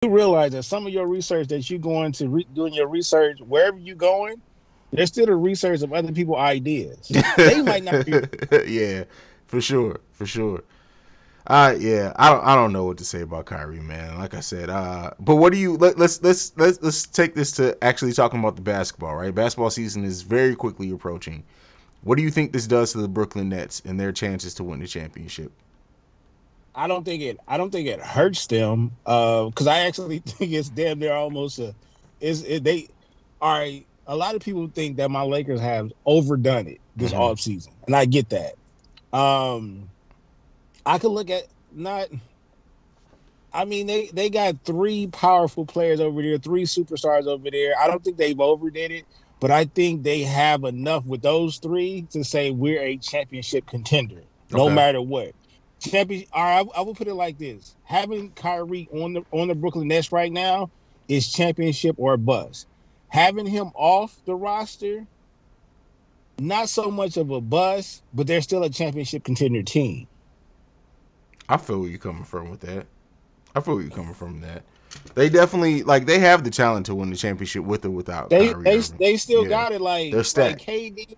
do realize that some of your research that you going to doing your research wherever you going, there's still the research of other people's ideas. They might not be. Yeah, for sure, for sure. Yeah, I don't know what to say about Kyrie, man. Like I said, but what do you let's take this to actually talking about the basketball, right? Basketball season is very quickly approaching. What do you think this does to the Brooklyn Nets and their chances to win the championship? I don't think it hurts them. Because I actually think it's damn near almost a they are. A lot of people think that my Lakers have overdone it this Mm-hmm. offseason, and I get that. Um, I could look at not. I mean, they got three powerful players over there, three superstars over there. I don't think they've overdid it, but I think they have enough with those three to say we're a championship contender, no Okay. matter what. Champion. All right, I will put it like this: having Kyrie on the Brooklyn Nets right now is championship or bust. Having him off the roster, not so much of a bust, but they're still a championship contender team. I feel where you're coming from with that. I feel where you're coming from with that. They definitely like they have the talent to win the championship with or without They Kyrie they Irving. they still Yeah, got it they're like stacked. KD.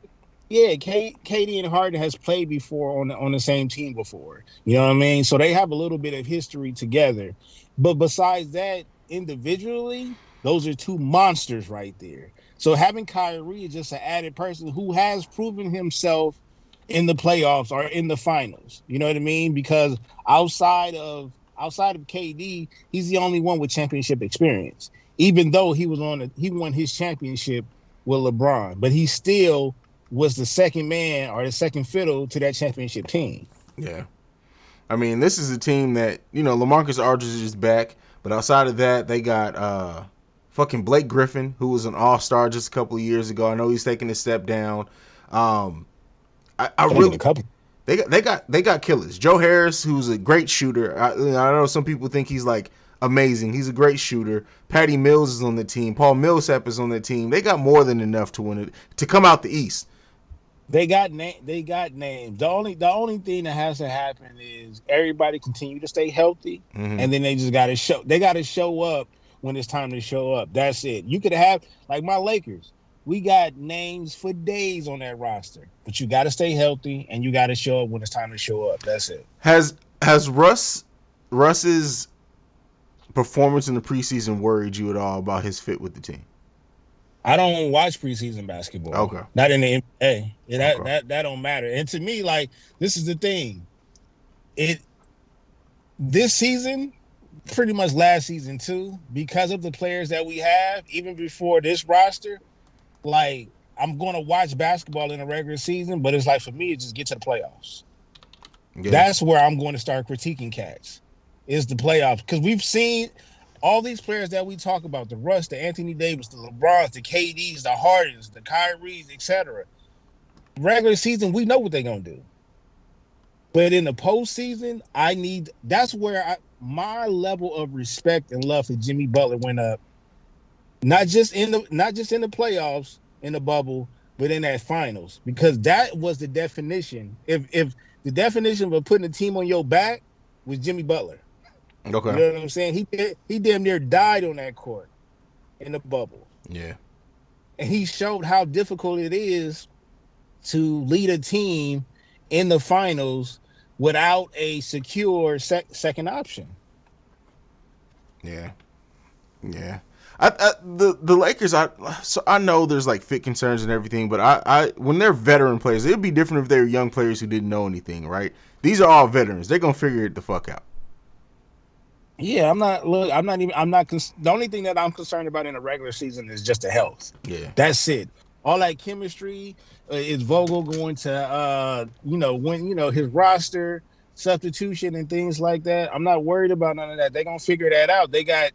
Yeah, KD and Harden has played before on the same team before. You know what I mean? So they have a little bit of history together. But besides that, individually, those are two monsters right there. So having Kyrie is just an added person who has proven himself in the playoffs or in the finals. You know what I mean? Because outside of KD, he's the only one with championship experience. Even though he won his championship with LeBron, but he still was the second man or the second fiddle to that championship team. Yeah. I mean, this is a team that LaMarcus Aldridge is back, but outside of that, they got fucking Blake Griffin, who was an All Star just a couple of years ago. I know he's taking a step down. Um, I Taking really a couple. they got killers. Joe Harris, who's a great shooter. I know some people think he's like amazing. He's a great shooter. Patty Mills is on the team. Paul Millsap is on the team. They got more than enough to win it to come out the East. They got names. The only thing that has to happen is everybody continue to stay healthy, Mm-hmm. and then they just got to show. They got to show up when it's time to show up. That's it. You could have like my Lakers. We got names for days on that roster, but you got to stay healthy and you got to show up when it's time to show up. That's it. Has Russ's performance in the preseason worried you at all about his fit with the team? I don't watch preseason basketball. Okay. Not in the NBA. Yeah, Okay. that don't matter. And to me, like this is the thing. It this season, pretty much last season too, because of the players that we have, even before this roster, like I'm gonna watch basketball in a regular season, but it's like for me, it just get to the playoffs. Yeah. That's where I'm going to start critiquing cats. Is the playoffs because we've seen all these players that we talk about the Russ, the Anthony Davis, the LeBrons, the KDs, the Hardens, the Kyries, etc. Regular season, we know what they're gonna do, but in the postseason, I need that's where my level of respect and love for Jimmy Butler went up. Not just in the playoffs in the bubble, but in that finals because that was the definition. If the definition of putting a team on your back was Jimmy Butler. You Okay. know what I'm saying? He damn near died on that court in the bubble, Yeah. and he showed how difficult it is to lead a team in the finals without a secure second option. Yeah. Yeah. The Lakers, I know there's like fit concerns and everything, but I when they're veteran players, it'd be different if they were young players who didn't know anything, right? These are all veterans. They're gonna figure it the fuck out. Yeah, I'm not. Look, I'm not even. I'm not. The only thing that I'm concerned about in a regular season is just the health. Yeah. That's it. All that chemistry is Vogel going to, when his roster substitution and things like that. I'm not worried about none of that. They're gonna figure that out. They got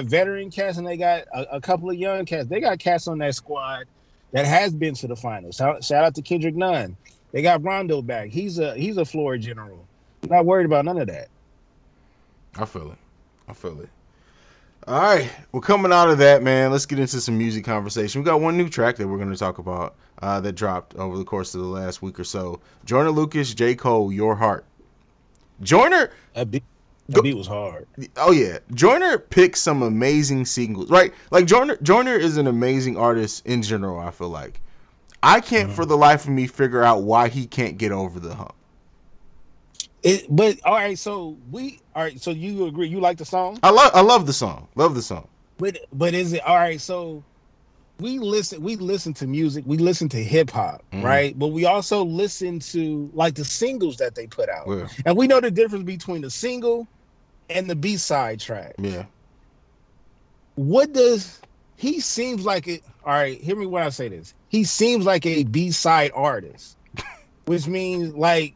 veteran cats and they got a couple of young cats. They got cats on that squad that has been to the finals. Shout out to Kendrick Nunn. They got Rondo back. He's a floor general. I'm not worried about none of that. I feel it. I feel it. All right, we're coming out of that, man. Let's get into some music conversation. We got one new track that we're going to talk about that dropped over the course of the last week or so. Joyner Lucas, J. Cole, Your Heart. Joyner, A big. That beat was hard. Oh yeah, Joyner picked some amazing singles, right? Like Joyner is an amazing artist in general. I feel like I can't for the life of me figure out why he can't get over the hump. But all right, so all right, so you agree? You like the song? I love the song, love the song. But is it all right? So we listen to music, we listen to hip hop, Mm-hmm. right? But we also listen to like the singles that they put out, Yeah, and we know the difference between the single and the B-side track. yeah. What does he seems like it? All right, hear me when I say this. He seems like a B-side artist, which means like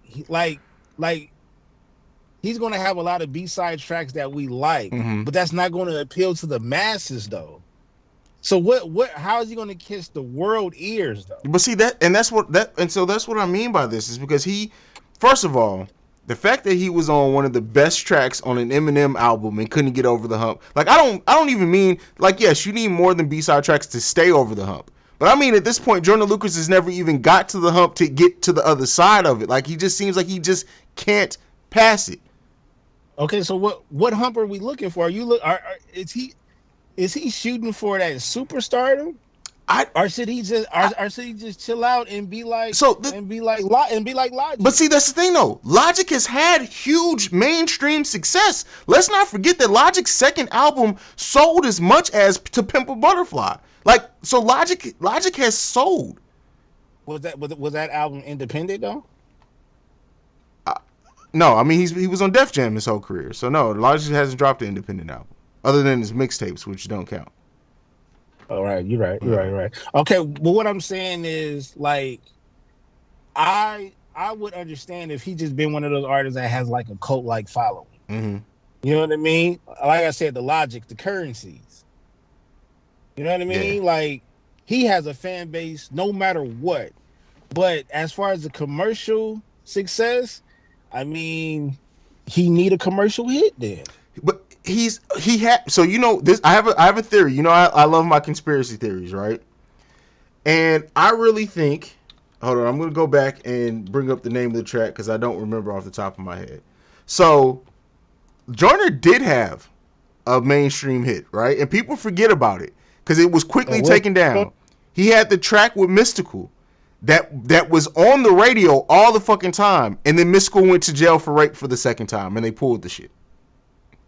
he's going to have a lot of B-side tracks that we like, Mm-hmm. but that's not going to appeal to the masses though. So what how is he going to kiss the world ears though? But see that, and that's what I mean by this is because he, first of all, the fact that he was on one of the best tracks on an Eminem album and couldn't get over the hump. Like I don't even mean like yes, you need more than B-side tracks to stay over the hump. But I mean at this point, Jordan Lucas has never even got to the hump to get to the other side of it. Like he just seems like he just can't pass it. Okay, so what hump are we looking for? Are you is he shooting for that superstardom? I Or should he just chill out and be like so But Logic? see, that's the thing though. Logic has had huge mainstream success. Let's not forget that Logic's second album sold as much as To Pimp a Butterfly. Like, so Logic has sold. Was that album independent though? Uh, no, I mean he was on Def Jam his whole career. So no, Logic hasn't dropped an independent album other than his mixtapes, which don't count. All right, you're right. You're right. Okay, but what I'm saying is like I would understand if he just been one of those artists that has like a cult like following. Mm-hmm. You know what I mean? Like I said, the Logic, the Currencies. You know what I Yeah. mean? Like he has a fan base no matter what. But as far as the commercial success, I mean, he need a commercial hit then. But he had so you know this. I have a theory. You know I love my conspiracy theories, right? And I really think, hold on, I'm going to go back and bring up the name of the track because I don't remember off the top of my head. So, Joyner did have a mainstream hit, right? And people forget about it because it was quickly taken down. He had the track with Mystical that was on the radio all the fucking time. And then Mystical went to jail for rape for the second time and they pulled the shit.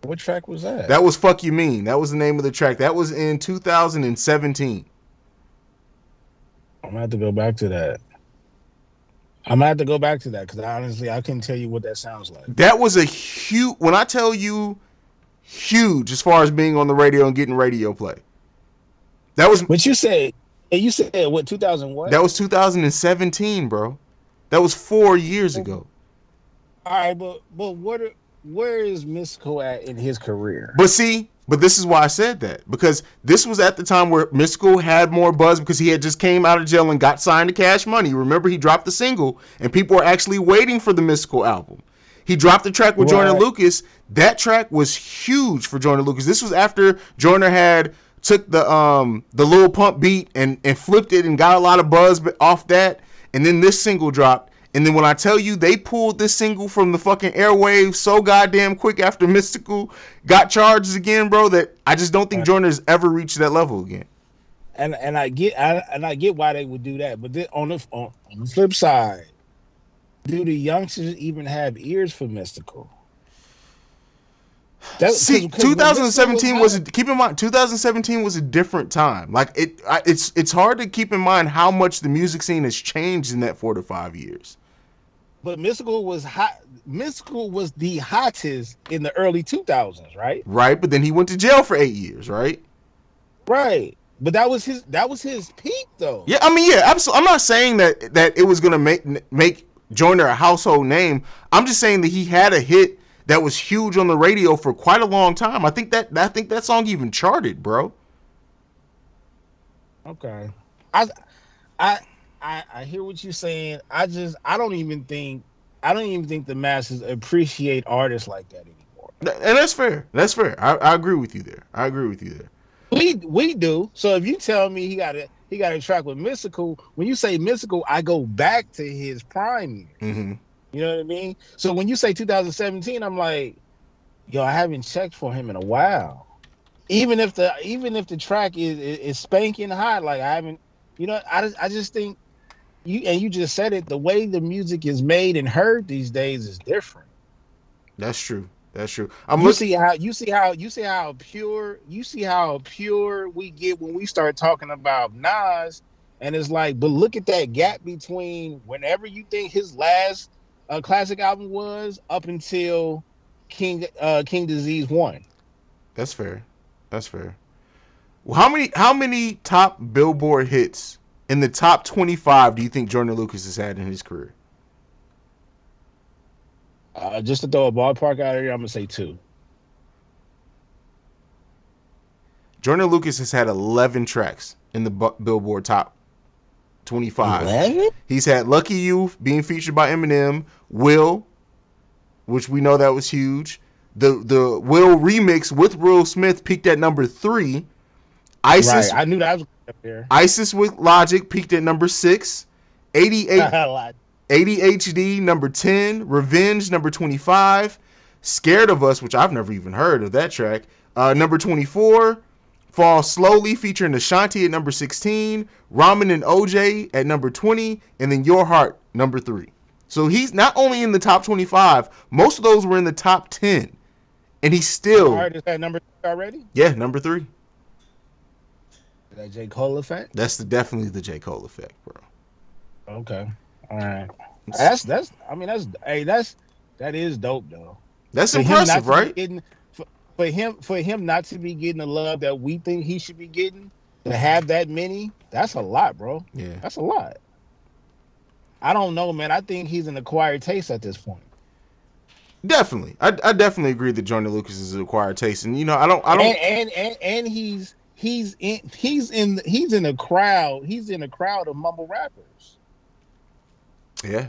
What track was that? That was Fuck You Mean. That was the name of the track. That was in 2017. I'm gonna have to go back to that. I'm gonna have to go back to that because honestly, I couldn't tell you what that sounds like. That was a huge. When I tell you, huge as far as being on the radio and getting radio play. That was. But you said what 2000 what? That was 2017, bro. That was 4 years ago. All right, but where is Mystical at in his career? But see, but this is why I said that because this was at the time where Mystical had more buzz because he had just came out of jail and got signed to Cash Money. Remember, he dropped the single and people were actually waiting for the Mystical album. He dropped the track with Joyner Lucas. That track was huge for Joyner Lucas. This was after Joyner had took the Lil Pump beat and flipped it and got a lot of buzz off that. And then this single dropped. And then when I tell you they pulled this single from the fucking airwaves so goddamn quick after Mystical got charges again, bro, that I just don't think Joyner's ever reached that level again. And I get why they would do that, but then on the flip side, do the youngsters even have ears for Mystical? See, 2017 was keep in mind 2017 was a different time. Like it's hard to keep in mind how much the music scene has changed in that 4 to 5 years. But Mystical was hot. Mystical was the hottest in the early 2000s, right? Right, but then he went to jail for 8 years, right? Right. But that was his peak though. Yeah, I mean, yeah, absolutely. I'm not saying that it was gonna make Joyner a household name. I'm just saying that he had a hit that was huge on the radio for quite a long time. I think that song even charted, bro. Okay. I hear what you're saying. I don't even think the masses appreciate artists like that anymore. And that's fair. That's fair. I agree with you there. We do. So if you tell me he got a track with Mystical, when you say Mystical, I go back to his prime years. Mm-hmm. You know what I mean? So when you say 2017, I'm like, Yo, I haven't checked for him in a while. Even if the track is spanking hot, like I haven't, I just think you just said it. The way the music is made and heard these days is different. That's true. That's true. You see how pure we get when we start talking about Nas, and it's like, but look at that gap between whenever you think his last classic album was up until King Disease one. That's fair. That's fair. Well, how many top Billboard hits in the top 25 do you think Jordan Lucas has had in his career? Just to throw a ballpark out here, I'm gonna say two. Jordan Lucas has had 11 tracks in the Billboard top 25. 11? He's had Lucky You being featured by Eminem, Will, which we know that was huge. The Will remix with Will Smith peaked at number 3. Right. ISIS I knew that was up there. ISIS with Logic peaked at number 6. 88 ADHD number 10, Revenge number 25, Scared of Us, which I've never even heard of that track, number 24, Fall Slowly featuring Ashanti at number 16, Ramen and OJ at number 20, and then Your Heart number 3. So he's not only in the top 25, most of those were in the top 10, and he's Your still, Heart is that number three already? yeah, number 3. That J. Cole effect? Definitely the J. Cole effect, bro. Okay. All right. That's I mean that is dope though. That's For him not impressive, to be right? getting for him not to be getting the love that we think he should be getting, to have that many, that's a lot, bro. Yeah. That's a lot. I don't know, man. I think he's an acquired taste at this point. Definitely, I definitely agree that Jordan Lucas is an acquired taste, and I don't. And he's in a crowd. He's in a crowd of mumble rappers. Yeah,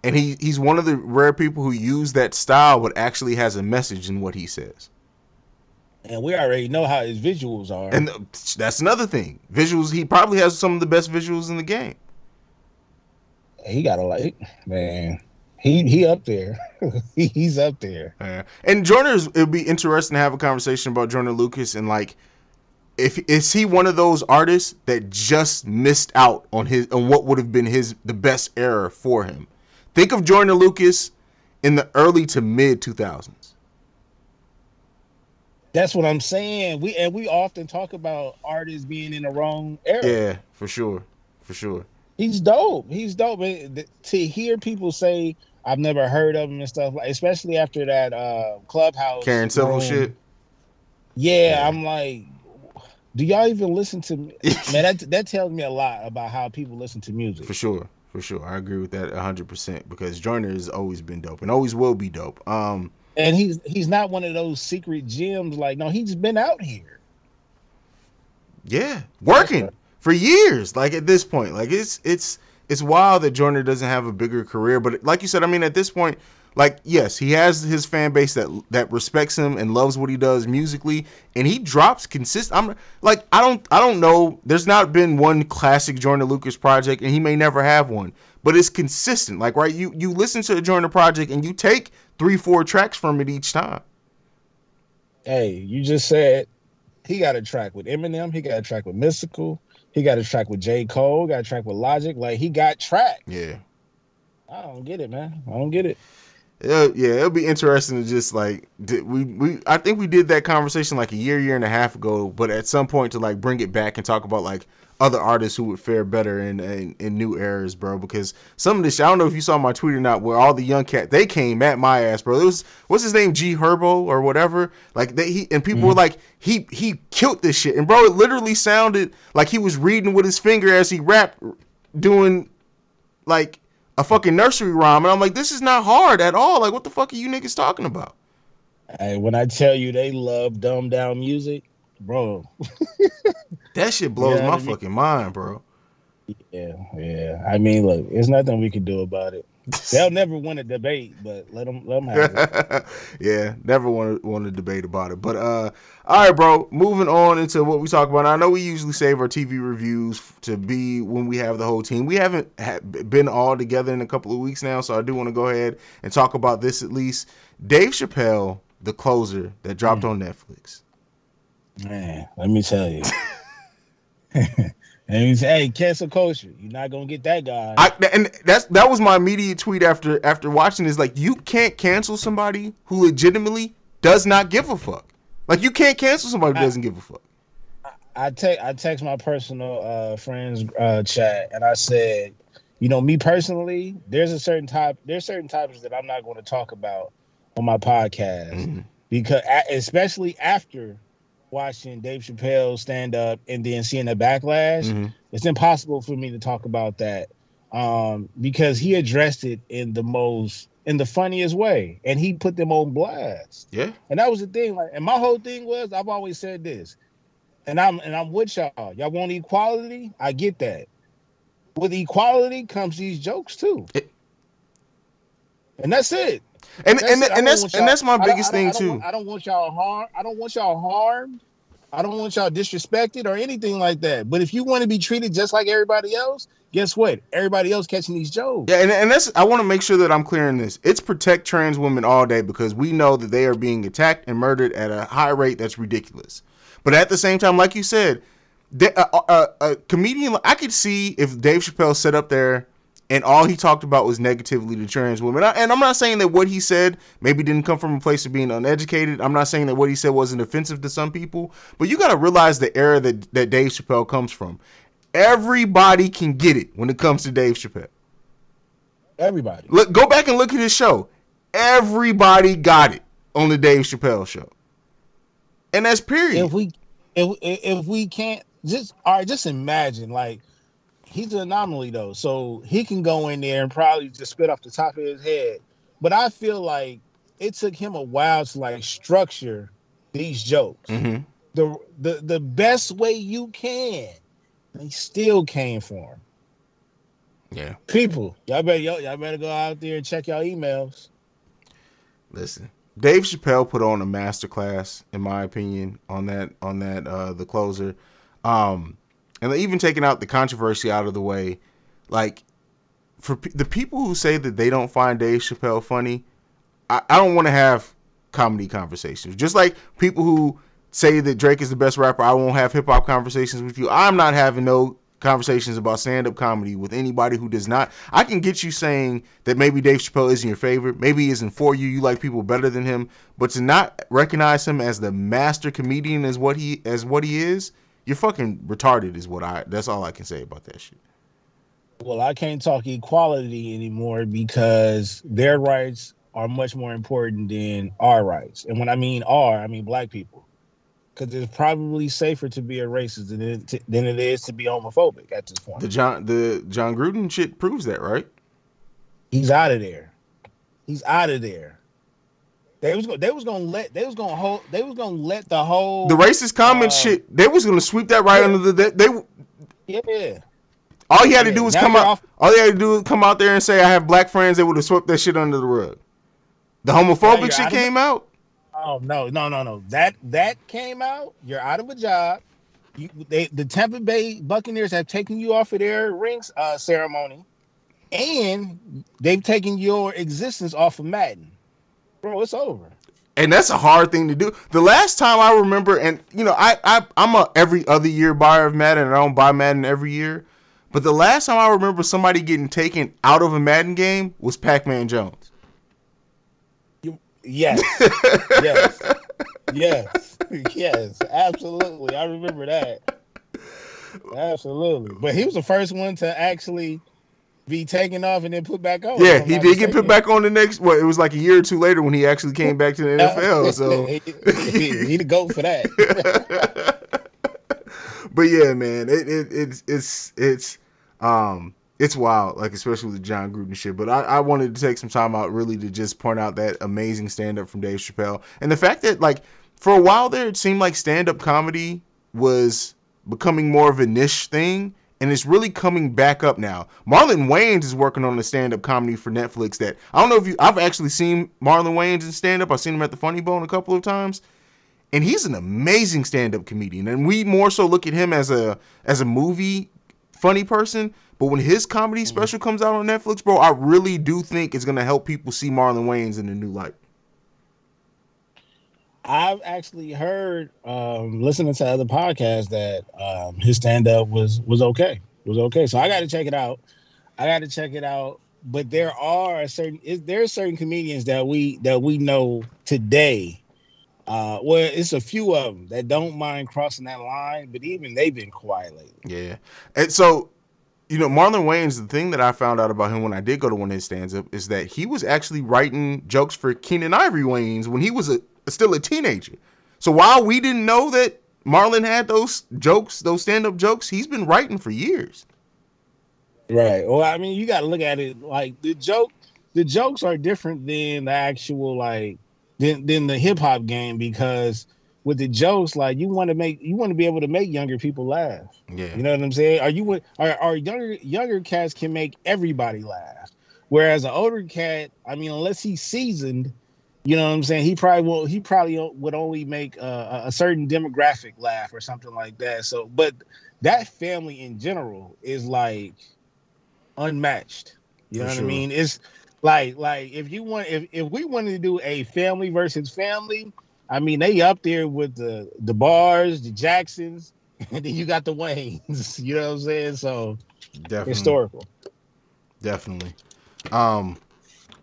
and he's one of the rare people who use that style, but actually has a message in what he says. And we already know how his visuals are. And that's another thing. Visuals, he probably has some of the best visuals in the game. He got a like, man. He up there. He's up there. And it would be interesting to have a conversation about Jordan Lucas and like, if is he one of those artists that just missed out on what would have been the best era for him? Think of Jordan Lucas in the early to mid 2000s. That's what I'm saying. We often talk about artists being in the wrong era. Yeah, for sure, for sure. He's dope. He's dope. To hear people say I've never heard of him and stuff, like, especially after that clubhouse Karen Civil room. shit. Yeah, Yeah. I'm like, do y'all even listen to me? Man, that tells me a lot about how people listen to music. For sure, for sure. I agree with that 100% because Jordan has always been dope and always will be dope. And he's not one of those secret gems. Like, no, he's been out here. Yeah, working for years. Like at this point, like it's wild that Jordan doesn't have a bigger career. But like you said, I mean, at this point, like yes, he has his fan base that respects him and loves what he does musically, and he drops consistent. I'm like, I don't know. There's not been one classic Jordan Lucas project, and he may never have one. But it's consistent. Like right, you listen to the Jordan project and you take 3-4 tracks from it each time. Hey, you just said he got a track with Eminem. He got a track with Mystical. He got a track with J. Cole. Got a track with Logic. Like, he got tracks. Yeah. I don't get it, man. I don't get it. Yeah, it'll be interesting to just like I think we did that conversation like a year and a half ago, but at some point to like bring it back and talk about like other artists who would fare better in new eras, bro. Because some of this shit, I don't know if you saw my tweet or not, where all the young cat they came at my ass, bro. It was what's his name, G Herbo or whatever. Like people were like he killed this shit, and bro, it literally sounded like he was reading with his finger as he rapped, doing like a fucking nursery rhyme, and I'm like, this is not hard at all. Like, what the fuck are you niggas talking about? Hey, when I tell you they love dumbed down music, bro. That shit You blows know my what I mean? fucking mind, bro. Yeah. I mean, look, there's nothing we can do about it. They'll never win a debate, but let them have it. Yeah, never want to debate about it. But all right, bro. Moving on into what we talk about. I know we usually save our TV reviews to be when we have the whole team. We haven't been all together in a couple of weeks now, so I do want to go ahead and talk about this at least. Dave Chappelle The Closer, that dropped on Netflix. Man, let me tell you. And he said, "Hey, cancel culture. You're not gonna get that guy." That was my immediate tweet after watching this. Like, you can't cancel somebody who legitimately does not give a fuck. Like, you can't cancel somebody who I doesn't give a fuck. I text my personal friends chat, and I said, me personally, there's certain topics that I'm not going to talk about on my podcast, Mm-hmm. because especially after watching Dave Chappelle stand up and then seeing the backlash, Mm-hmm. it's impossible for me to talk about that, because he addressed it in the funniest way, and he put them on blast. Yeah. And that was the thing. Like, and my whole thing was, I've always said this, and I'm with y'all. Y'all want equality? I get that. With equality comes these jokes too, It, and that's it. and That's and it. I and don't that's want and y'all. that's my biggest thing too. I don't want y'all harm. I don't want y'all harmed. I don't want y'all disrespected or anything like that. But if you want to be treated just like everybody else, guess what? Everybody else catching these Yeah, jokes. and that's, I want to make sure that I'm clear in this. It's protect trans women all day, because we know that they are being attacked and murdered at a high rate that's ridiculous. But at the same time, like you said, a comedian, I could see if Dave Chappelle sat up there and all he talked about was negatively to trans women. And I'm not saying that what he said maybe didn't come from a place of being uneducated. I'm not saying that what he said wasn't offensive to some people. But you got to realize the era that Dave Chappelle comes from. Everybody can get it when it comes to Dave Chappelle. Everybody. Look, go back and look at his show. Everybody got it on the Dave Chappelle show, and that's If period. we if we can't just all right, just imagine, like, he's an anomaly though, so he can go in there and probably just spit off the top of his head. But I feel like it took him a while to like structure these jokes Mm-hmm. the best way you can. They still came for him. Yeah. People, y'all better go out there and check y'all emails. Listen, Dave Chappelle put on a masterclass, in my opinion, on that the closer, um, and even taking out the controversy out of the way. Like, for the people who say that they don't find Dave Chappelle funny, I don't want to have comedy conversations. Just like people who say that Drake is the best rapper, I won't have hip hop conversations with you. I'm not having no conversations about stand up comedy with anybody who does not. I can get you saying that maybe Dave Chappelle isn't your favorite, maybe he isn't for you. You like people better than him, but to not recognize him as the master comedian as what he is, you're fucking retarded. That's all I can say about that shit. Well, I can't talk equality anymore because their rights are much more important than our rights. And when I mean black people. Because it's probably safer to be a racist than it is to be homophobic at this point. The John Gruden shit proves that, right? He's out of there. He's out of there. They was gonna let the The whole racist comment shit, they was gonna sweep that right yeah under they yeah all he had to do yeah. was Now come you're out. off. All he had to do was come out there and say, "I have black friends." They would have swept that shit under the rug. The Now homophobic you're shit out of. came out. Oh no. That came out. You're out of a job. The Tampa Bay Buccaneers have taken you off of their rings ceremony, and they've taken your existence off of Madden, bro. It's over. And that's a hard thing to do. The last time I remember, and I'm a every other year buyer of Madden, and I don't buy Madden every year. But the last time I remember somebody getting taken out of a Madden game was Pac-Man Jones. Yes, yes, yes, yes. Absolutely, I remember that. Absolutely, but he was the first one to actually be taken off and then put back on, if Yeah, I'm he not did get put mistaken. back on the next. Well, it was like a year or two later when he actually came back to the NFL. So, He the goat for that. but yeah, man, it's wild, like especially with John Gruden shit. But I wanted to take some time out really to just point out that amazing stand up from Dave Chappelle, and the fact that, like, for a while there it seemed like stand up comedy was becoming more of a niche thing. And it's really coming back up now. Marlon Wayans is working on a stand-up comedy for Netflix that I don't know if I've actually seen Marlon Wayans in stand-up. I've seen him at the Funny Bone a couple of times. And he's an amazing stand-up comedian. And we more so look at him as a movie funny person. But when his comedy special comes out on Netflix, bro, I really do think it's gonna help people see Marlon Wayans in a new light. I've actually heard, listening to other podcasts, that his stand up was okay. Was okay. So I got to check it out. I got to check it out. But there are certain comedians that we know today. Well, it's a few of them that don't mind crossing that line, but even they've been quiet lately. Yeah. And so, Marlon Wayans, the thing that I found out about him when I did go to one of his stands up is that he was actually writing jokes for Keenan Ivory Wayans when he was still a teenager. So while we didn't know that Marlon had those jokes, those stand up jokes, he's been writing for years. Right. Well, I mean, you got to look at it like the jokes are different than the actual like than the hip hop game, because with the jokes, like you want to be able to make younger people laugh. Yeah, You know what I'm saying? Are younger cats can make everybody laugh, whereas an older cat, I mean, unless he's seasoned, you know what I'm saying? He probably would only make a certain demographic laugh or something like that. So, but that family in general is like unmatched. You for know what I sure. mean? It's like if we wanted to do a family versus family, I mean they up there with the Bars, the Jacksons, and then you got the Waynes. You know what I'm saying? So Definitely, historical. definitely. Um,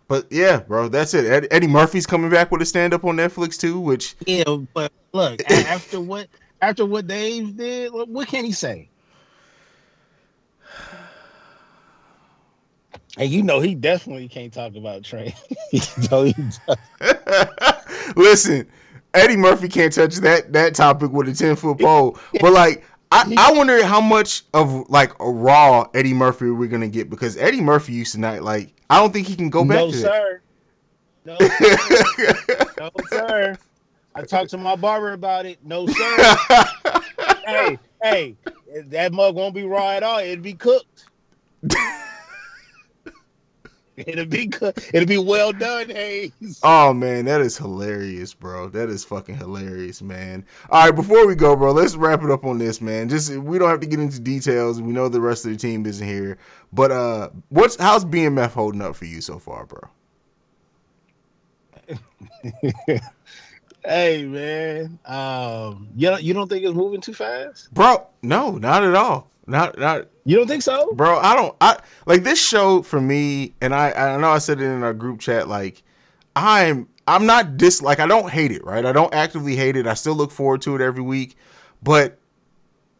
but yeah, bro, that's it. Eddie Murphy's coming back with a stand up on Netflix too, which Yeah, but look, after what Dave did, what can he say? And you know he definitely can't talk about Trey. You know, listen, Eddie Murphy can't touch that topic with a 10-foot pole. he, But like, he I wonder how much of like a raw Eddie Murphy we're gonna get because Eddie Murphy used to not like. I don't think he can go back no to sir, no sir, that. no sir. I talked to my barber about it. No, sir. Hey, that mug won't be raw at all. It'll be cooked. It'll be cooked. It'll be well done, Hayes. Oh man, that is hilarious, bro. That is fucking hilarious, man. All right, before we go, bro, let's wrap it up on this, man. Just we don't have to get into details. We know the rest of the team isn't here, but how's BMF holding up for you so far, bro? Hey, man. You don't think it's moving too fast? Bro, no, not at all. Not You don't think so? bro. I like this show for me, and I know I said it in our group chat. Like I'm not like I don't hate it, right? I don't actively hate it. I still look forward to it every week, but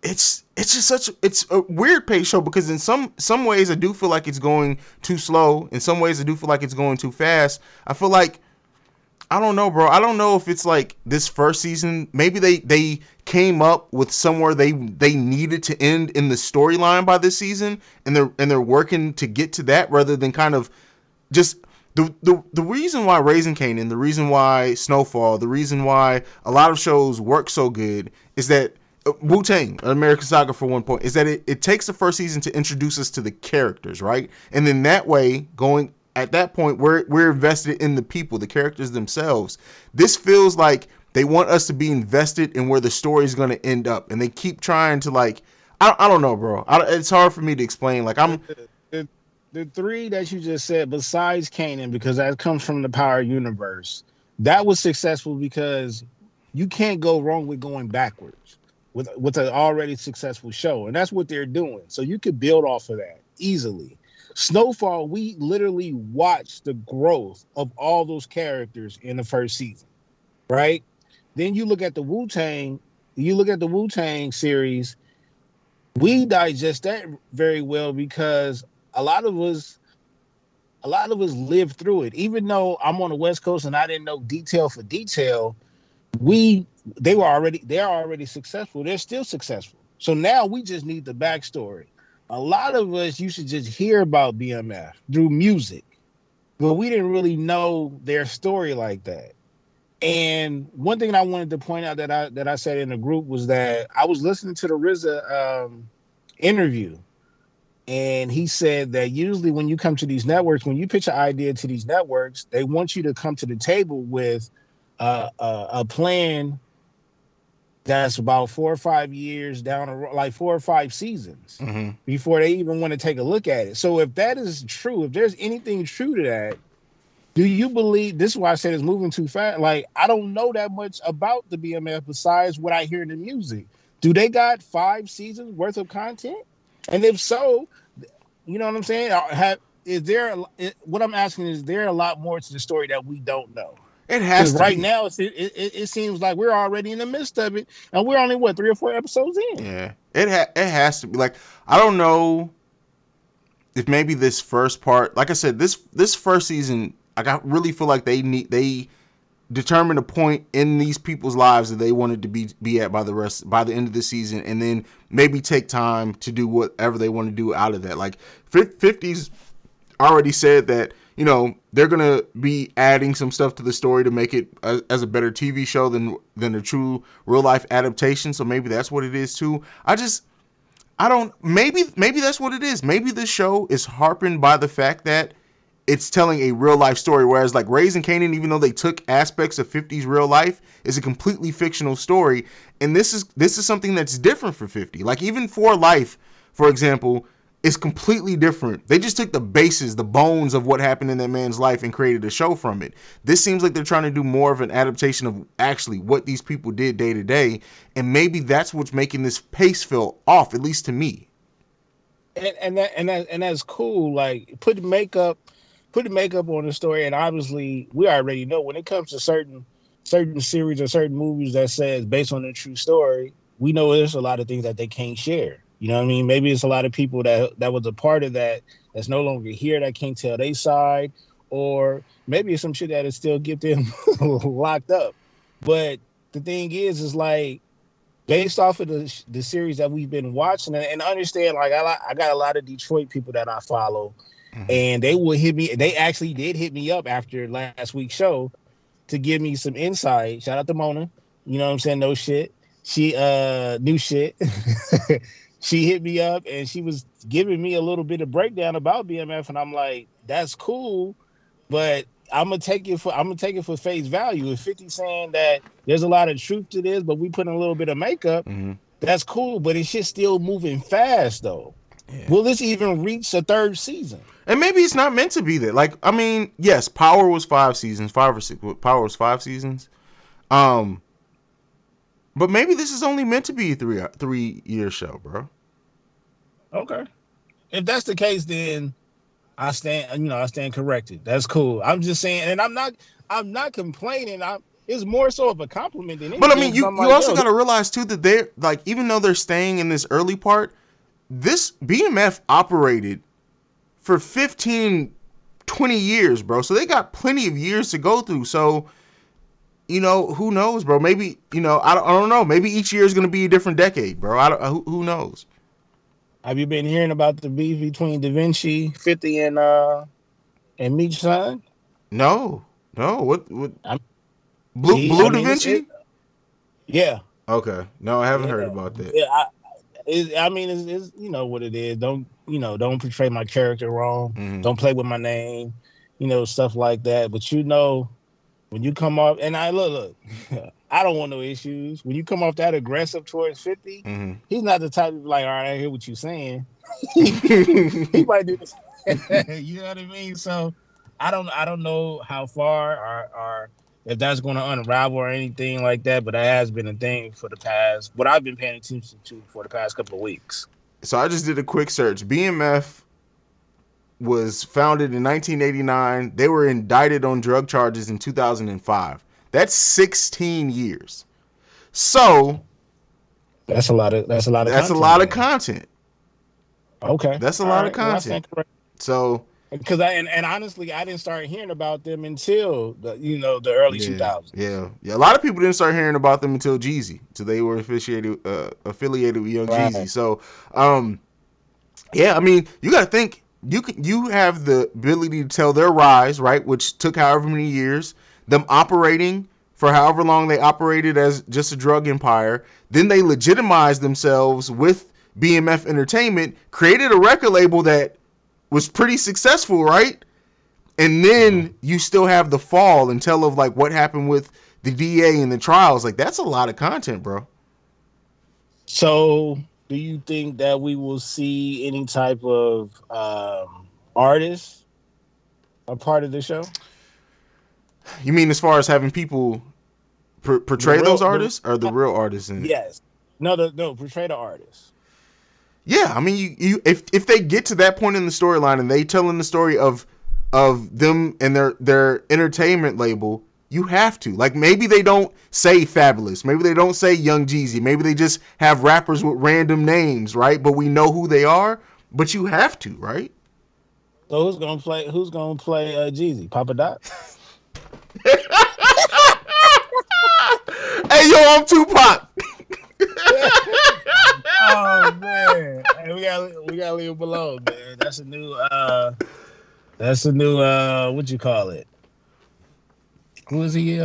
it's just it's a weird pace show because in some ways I do feel like it's going too slow. In some ways I do feel like it's going too fast. I feel like I don't know, bro. I don't know if it's like this first season. Maybe they came up with somewhere they needed to end in the storyline by this season, and they're working to get to that rather than kind of just the reason why Raising Kanan, the reason why Snowfall, the reason why a lot of shows work so good is that Wu Tang, American Saga for one point, is that it takes the first season to introduce us to the characters, right? And then that way, going at that point, we're invested in the people, the characters themselves. This feels like they want us to be invested in where the story is going to end up, and they keep trying to like, I don't know, bro. It's hard for me to explain. Like I'm, The, the three that you just said, besides Kanan, because that comes from the Power Universe, that was successful because you can't go wrong with going backwards with an already successful show, and that's what they're doing. So you could build off of that easily. Snowfall, we literally watched the growth of all those characters in the first season, right? Then you look at the Wu Tang, series. We digest that very well because a lot of us a lot of us lived through it. Even though I'm on the West Coast and I didn't know detail for detail, we they're already successful. They're still successful. So now we just need the backstory. A lot of us used to just hear about BMF through music, but we didn't really know their story like that. And one thing I wanted to point out that I said in the group was that I was listening to the RZA interview, and he said that usually when you come to these networks, when you pitch an idea to these networks, they want you to come to the table with a plan that's about 4 or 5 years down the road, like 4 or 5 seasons mhm. before they even want to take a look at it. So if that is true, if there's anything true to that, Do you believe this is why I said it's moving too fast? Like, I don't know that much about the BMF besides what I hear in the music. Do they got 5 seasons worth of content? And if so, you know what I'm saying? Have is there? What I'm asking is there a lot more to the story that we don't know? It Because has to right be. now it seems like we're already in the midst of it, and we're only what 3 or 4 episodes in. Yeah, it has to be. Like, I don't know if maybe this first part, like I said, this first season, like, I really feel like they determine a point in these people's lives that they wanted to be at by the end of the season, and then maybe take time to do whatever they want to do out of that. Like, 50's already said that, they're gonna be adding some stuff to the story to make it as a better TV show than a true real life adaptation. So maybe that's what it is too. I don't. Maybe that's what it is. Maybe the show is harping by the fact that it's telling a real life story, whereas like Raising Kanan, even though they took aspects of 50's real life, is a completely fictional story. And this is something that's different for 50. Like, even For Life, for example, is completely different. They just took the bases, the bones of what happened in that man's life and created a show from it. This seems like they're trying to do more of an adaptation of actually what these people did day to day, and maybe that's what's making this pace feel off, at least to me. And that's cool. Like put the makeup on the story, and obviously we already know when it comes to certain series or certain movies that says based on a true story, we know there's a lot of things that they can't share. You know what I mean? Maybe it's a lot of people that was a part of that that's no longer here that can't tell their side, or maybe it's some shit that is still get them locked up. But the thing is like based off of the series that we've been watching and understand like I got a lot of Detroit people that I follow Mm-hmm. and they would hit me they actually did hit me up after last week's show to give me some insight. Shout out to Mona. You know what I'm saying? No shit. She new shit. She hit me up and she was giving me a little bit of breakdown about BMF and I'm like, that's cool, but I'm gonna take it for face value. If 50 saying that there's a lot of truth to this, but we put in a little bit of makeup, Mm-hmm. that's cool. But it's just still moving fast though. Yeah. Will this even reach a third season? And maybe it's not meant to be that. Like, I mean, yes, Power was 5 seasons, 5 or 6. Power was 5 seasons. Um, but maybe this is only meant to be a 3 year show, bro. Okay. If that's the case, then I stand corrected. That's cool. I'm just saying, and I'm not complaining. It's more so of a compliment than But I anything mean, because you I'm you like, also yo, got to realize too that they're like, even though they're staying in this early part, this BMF operated for 15, 20 years, bro. So they got plenty of years to go through. So, who knows, bro? Maybe, I don't know. Maybe each year is going to be a different decade, bro. I don't, who knows? have you been hearing about the beef between Da Vinci, 50, and Meech's son? No, no. What? I'm Blue I Da mean Vinci? yeah. Okay, no, I haven't Yeah. heard about that. Yeah, I mean, it's you know what it is. Don't portray my character wrong. Mm-hmm. Don't play with my name. Stuff like that. But when you come off, and look, I don't want no issues. When you come off that aggressive towards 50, he's not the type of like, all right, I hear what you're saying. He Mm-hmm. might do this. You know what I mean? So I don't know how far or if that's going to unravel or anything like that, but that has been a thing for the past what I've been paying attention to for the past couple of weeks. So I just did a quick search. BMF was founded in 1989. They were indicted on drug charges in 2005. That's 16 years. So That's a lot of that's a content lot of then. content. Okay. That's a All lot of right. Well, I content. stand corrected. So Because and honestly, I didn't start hearing about them until the early two yeah, thousands. yeah, yeah. A lot of people didn't start hearing about them until Jeezy, until they were affiliated with Young Jeezy. Right. So, yeah, I mean, you got to think you have the ability to tell their rise, right, which took however many years, them operating for however long they operated as just a drug empire. Then they legitimized themselves with BMF Entertainment, created a record label that was pretty successful, right? And Mm. then you still have the fall and tell of like what happened with the DA and the trials. Like, that's a lot of content, bro. So, do you think that we will see any type of artist a part of the show? You mean as far as having people The portray those real, the artists or the real artists in it? yes, no, portray the artist. Yeah, I mean, you if they get to that point in the storyline and they telling the story of them and their entertainment label, you have to. Like maybe they don't say Fabulous, maybe they don't say Young Jeezy, maybe they just have rappers with random names, right? But we know who they are. But you have to, right? So who's gonna play? Who's gonna play Jeezy? Papa Doc. Hey yo, I'm Tupac. Oh man, hey, we gotta leave him alone, man. That's a new what you call it? Who is he?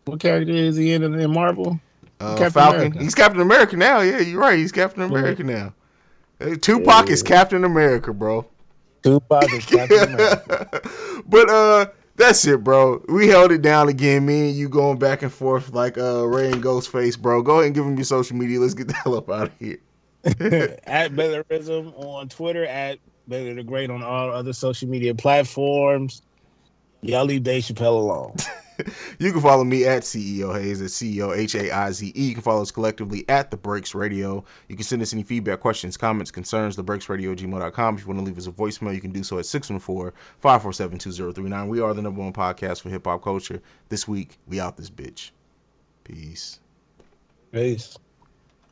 What character is he in Marvel? Captain Falcon. America. He's Captain America now. Yeah, you're right. He's Captain Yeah, America now. Hey, Tupac is yeah. Captain America, bro. Tupac is Captain America. But that's it, bro. We held it down again. Me and you going back and forth like Ray and Ghostface, bro. Go ahead and give them your social media. Let's get the hell up out of here. At Bellarism on Twitter, at Better the Great on all other social media platforms. Y'all leave Dave Chappelle alone. You can follow me at CEO Hayes, at CEO Haize. You can follow us collectively at The Breaks Radio. You can send us any feedback, questions, comments, concerns, thebreaksradio@gmail.com. If you want to leave us a voicemail, you can do so at 614-547-2039. We are the #1 podcast for hip hop culture. This week, we out this bitch. Peace. Peace.